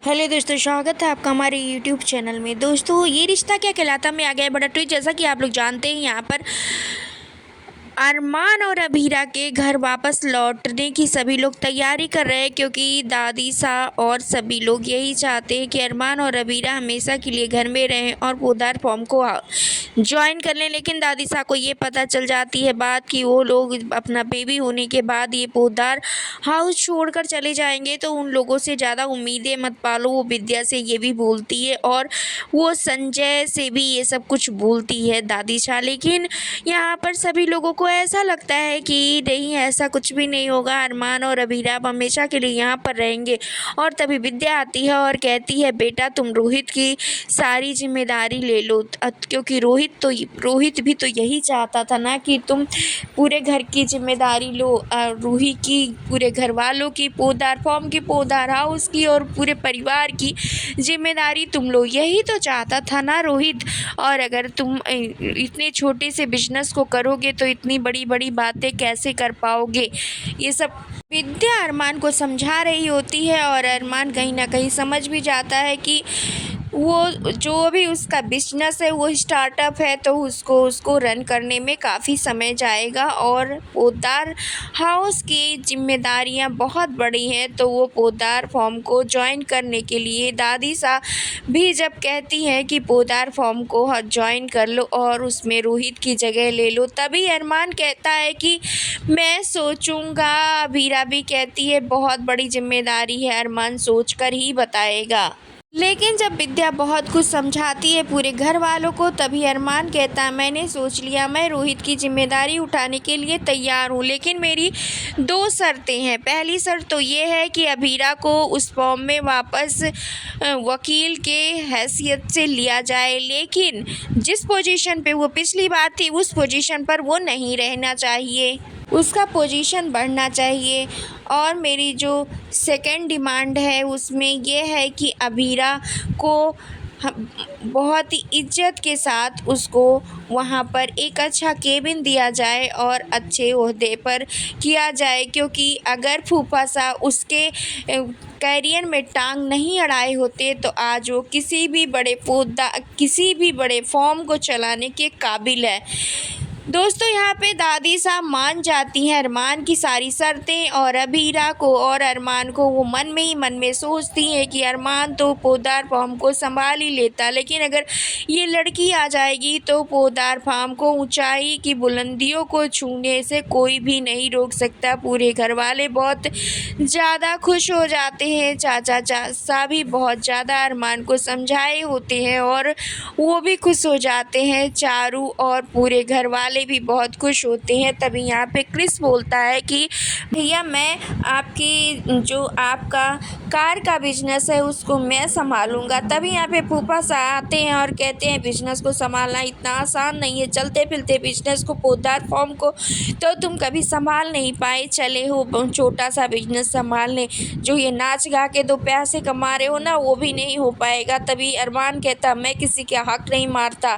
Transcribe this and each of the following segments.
Hello दोस्तों, स्वागत है आपका हमारे यूट्यूब चैनल में। दोस्तों, ये रिश्ता क्या कहलाता में आ गया है बड़ा ट्विस्ट। जैसा कि आप लोग जानते हैं, यहाँ पर अरमान और अभीरा के घर वापस लौटने की सभी लोग तैयारी कर रहे हैं, क्योंकि दादी सा और सभी लोग यही चाहते हैं कि अरमान और अभीरा हमेशा के लिए घर में रहें और पोदार फॉर्म को ज्वाइन कर लें। लेकिन दादी सा को ये पता चल जाती है बात कि वो लोग अपना बेबी होने के बाद ये पोदार हाउस छोड़कर चले जाएंगे। तो उन लोगों से ज़्यादा उम्मीदें मत पालो। वो विद्या से ये भी बोलती है और वो संजय से भी ये सब कुछ बोलती है दादी सा। लेकिन यहाँ पर सभी लोगों को ऐसा लगता है कि नहीं, ऐसा कुछ भी नहीं होगा। अरमान और अभीरा अब हमेशा के लिए यहाँ पर रहेंगे। और तभी विद्या आती है और कहती है, बेटा तुम रोहित की सारी जिम्मेदारी ले लो, क्योंकि रोहित भी तो यही चाहता था ना कि तुम पूरे घर की जिम्मेदारी लो। रूही की, पूरे घर वालों की, पोदार फॉर्म की, पोदार हाउस की और पूरे परिवार की जिम्मेदारी तुम लो। यही तो चाहता था ना रोहित। और अगर तुम इतने छोटे से बिजनेस को करोगे तो इतनी बड़ी बड़ी बातें कैसे कर पाओगे। ये सब विद्या अरमान को समझा रही होती है और अरमान कहीं ना कहीं समझ भी जाता है कि वो जो भी उसका बिजनेस है वो स्टार्टअप है, तो उसको रन करने में काफ़ी समय जाएगा और पोद्दार हाउस की जिम्मेदारियां बहुत बड़ी हैं। तो वो पोद्दार फॉर्म को ज्वाइन करने के लिए दादी सा भी जब कहती हैं कि पोद्दार फॉर्म को ज्वाइन कर लो और उसमें रोहित की जगह ले लो, तभी अरमान कहता है कि मैं सोचूंगा। वीरा भी कहती है बहुत बड़ी जिम्मेदारी है, अरमान सोच कर ही बताएगा। लेकिन जब विद्या बहुत कुछ समझाती है पूरे घर वालों को, तभी अरमान कहता है, मैंने सोच लिया, मैं रोहित की जिम्मेदारी उठाने के लिए तैयार हूँ। लेकिन मेरी दो शर्तें हैं। पहली शर्त तो ये है कि अभीरा को उस फॉर्म में वापस वकील के हैसियत से लिया जाए, लेकिन जिस पोजीशन पे वो पिछली बार थी उस पोजीशन पर वो नहीं रहना चाहिए, उसका पोजीशन बढ़ना चाहिए। और मेरी जो सेकंड डिमांड है उसमें ये है कि अभीरा को बहुत ही इज्जत के साथ उसको वहाँ पर एक अच्छा केबिन दिया जाए और अच्छे ओहदे पर किया जाए, क्योंकि अगर फूफा सा उसके कैरियर में टांग नहीं अड़ाए होते तो आज वो किसी भी बड़े फॉर्म को चलाने के काबिल है। दोस्तों, यहाँ पे दादी साहब मान जाती हैं अरमान की सारी शर्तें और अभीरा को और अरमान को वो मन में ही मन में सोचती हैं कि अरमान तो पोदार फार्म को संभाल ही लेता, लेकिन अगर ये लड़की आ जाएगी तो पोदार फार्म को ऊंचाई की बुलंदियों को छूने से कोई भी नहीं रोक सकता। पूरे घर वाले बहुत ज़्यादा खुश हो जाते हैं। चाचा भी बहुत ज़्यादा अरमान को समझाए होते हैं और वो भी खुश हो जाते हैं। चारू और पूरे घर वाले भी बहुत खुश होते हैं। तभी यहाँ पे क्रिस बोलता है कि भैया, मैं आपका कार का बिजनेस है उसको मैं संभालूंगा। तभी यहाँ पे फूफा सा आते हैं और कहते हैं, बिजनेस को संभालना इतना आसान नहीं है, चलते फिरते बिजनेस को, पोदार फॉर्म को तो तुम कभी संभाल नहीं पाए, चले हो छोटा सा बिजनेस संभालने। जो ये नाच गा के दो पैसे कमा रहे हो ना, वो भी नहीं हो पाएगा। तभी अरमान कहता, मैं किसी का हक नहीं मारता,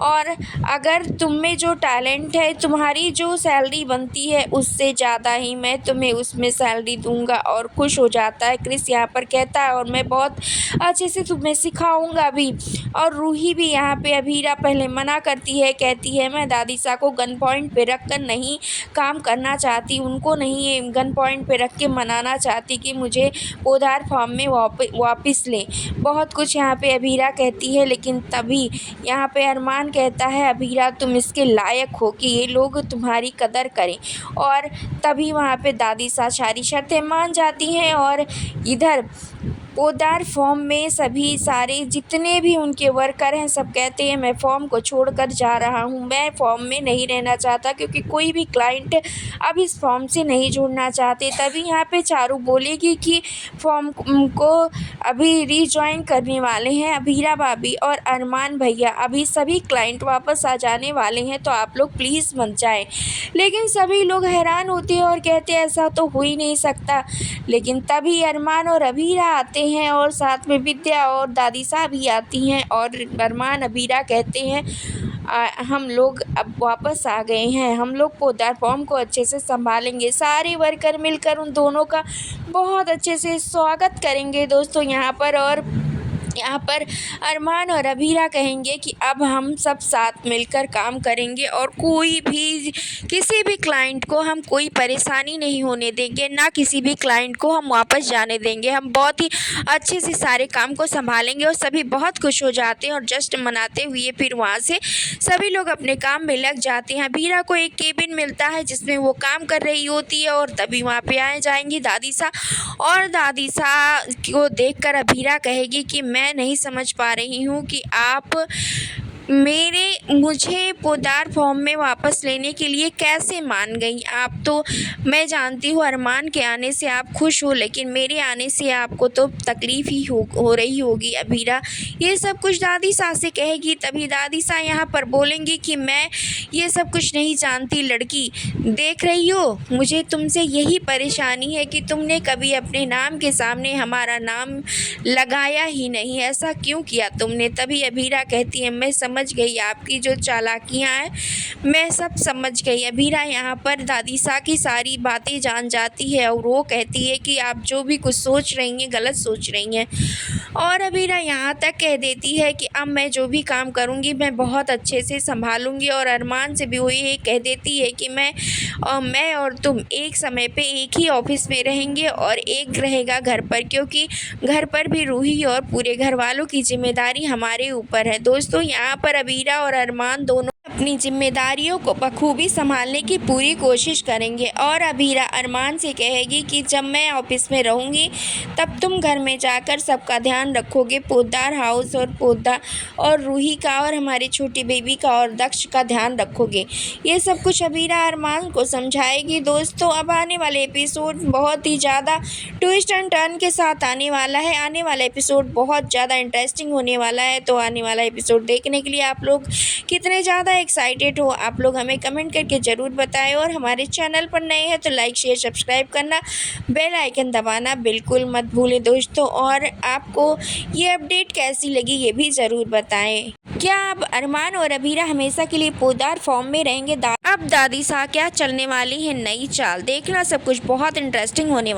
और अगर तुम में जो टैलेंट है, तुम्हारी जो सैलरी बनती है उससे ज़्यादा ही मैं तुम्हें उसमें सैलरी दूंगा। और खुश हो जाता है क्रिस यहाँ पर कहता है, और मैं बहुत अच्छे से तुम्हें सिखाऊंगा भी। और रूही भी यहाँ पे अभीरा पहले मना करती है, कहती है मैं दादी सा को गन पॉइंट पे रख कर नहीं काम करना चाहती, उनको नहीं गन पॉइंट पे रख के मनाना चाहती कि मुझे पोदार फार्म में वापस लें। बहुत कुछ यहाँ पे अभीरा कहती है, लेकिन तभी यहाँ पे अरमान कहता है, अभीरा तुम इसके लायक हो कि ये लोग तुम्हारी कदर करें। और तभी वहाँ पे दादी सा सारी शर्तें मान जाती हैं और इधर पोदार फॉर्म में सभी सारे जितने भी उनके वर्कर हैं सब कहते हैं, मैं फॉर्म को छोड़कर जा रहा हूँ, मैं फॉर्म में नहीं रहना चाहता, क्योंकि कोई भी क्लाइंट अब इस फॉर्म से नहीं जुड़ना चाहते। तभी यहाँ पे चारू बोलेगी कि फॉर्म को अभी रीजॉइन करने वाले हैं अभीरा भाभी और अरमान भैया, अभी सभी क्लाइंट वापस आ जाने वाले हैं, तो आप लोग प्लीज़ मत जाएं। लेकिन सभी लोग हैरान होते हैं और कहते हैं ऐसा तो हो ही नहीं सकता। लेकिन तभी अरमान और अभीरा आते हैं और साथ में विद्या और दादी साहब भी आती हैं और अरमान अभीरा कहते हैं, हम लोग अब वापस आ गए हैं। हम लोग पोद्दार फार्म को अच्छे से संभालेंगे। सारे वर्कर मिलकर उन दोनों का बहुत अच्छे से स्वागत करेंगे दोस्तों यहाँ पर। और यहाँ पर अरमान और अबीरा कहेंगे कि अब हम सब साथ मिलकर काम करेंगे और कोई भी किसी भी क्लाइंट को हम कोई परेशानी नहीं होने देंगे, ना किसी भी क्लाइंट को हम वापस जाने देंगे। हम बहुत ही अच्छे से सारे काम को संभालेंगे। और सभी बहुत खुश हो जाते हैं और जश्न मनाते हुए फिर वहाँ से सभी लोग अपने काम में लग जाते हैं। अबीरा को एक केबिन मिलता है जिसमें वो काम कर रही होती है और तभी वहाँ पे आ जाएंगी दादी सा। और दादी सा को देखकर अबीरा कहेगी कि मैं नहीं समझ पा रही हूँ कि आप मुझे पोद्दार फार्म में वापस लेने के लिए कैसे मान गई। आप तो, मैं जानती हूँ अरमान के आने से आप खुश हो, लेकिन मेरे आने से आपको तो तकलीफ़ ही हो रही होगी अबीरा। ये सब कुछ दादी सा से कहेगी। तभी दादी सा यहाँ पर बोलेंगी कि मैं ये सब कुछ नहीं जानती लड़की, देख रही हो मुझे तुमसे यही परेशानी है कि तुमने कभी अपने नाम के सामने हमारा नाम लगाया ही नहीं। ऐसा क्यों किया तुमने। तभी अबीरा कहती है मैं समझ गई आपकी जो चालाकियाँ हैं, मैं सब समझ गई। अबीरा यहाँ पर दादी सा की सारी बातें जान जाती है और वो कहती है कि आप जो भी कुछ सोच रही हैं गलत सोच रही हैं। और अबीरा यहाँ तक कह देती है कि अब मैं जो भी काम करूँगी मैं बहुत अच्छे से संभालूँगी। और अरमान से भी वो ये कह देती है कि मैं और तुम एक समय पे एक ही ऑफिस में रहेंगे और एक रहेगा घर पर, क्योंकि घर पर भी रूही और पूरे घर वालों की जिम्मेदारी हमारे ऊपर है। दोस्तों यहाँ पर अबीरा और अरमान दोनों अपनी जिम्मेदारियों को बखूबी संभालने की पूरी कोशिश करेंगे। और अबीरा अरमान से कहेगी कि जब मैं ऑफिस में रहूँगी तब तुम घर में जाकर सबका ध्यान रखोगे, पोद्दार हाउस और पोद्दार और रूही का और हमारी छोटी बेबी का और दक्ष का ध्यान रखोगे। ये सब कुछ अबीरा अरमान को समझाएगी। दोस्तों अब आने वाले एपिसोड बहुत ही ज़्यादा ट्विस्ट एंड टर्न के साथ आने वाला है। आने वाला एपिसोड बहुत ज़्यादा इंटरेस्टिंग होने वाला है। तो आने वाला एपिसोड देखने के लिए आप लोग कितने ज़्यादा एक्साइटेड हो, आप लोग हमें कमेंट करके ज़रूर बताएं। और हमारे चैनल पर नए हैं तो लाइक शेयर सब्सक्राइब करना, बेल आइकन दबाना बिल्कुल मत भूलें दोस्तों। और आपको ये अपडेट कैसी लगी ये भी ज़रूर बताएं। क्या अब अरमान और अबीरा हमेशा के लिए पोद्दार फार्म में रहेंगे। अब दादी सा क्या चलने वाली है नई चाल, देखना सब कुछ बहुत इंटरेस्टिंग होने वाला।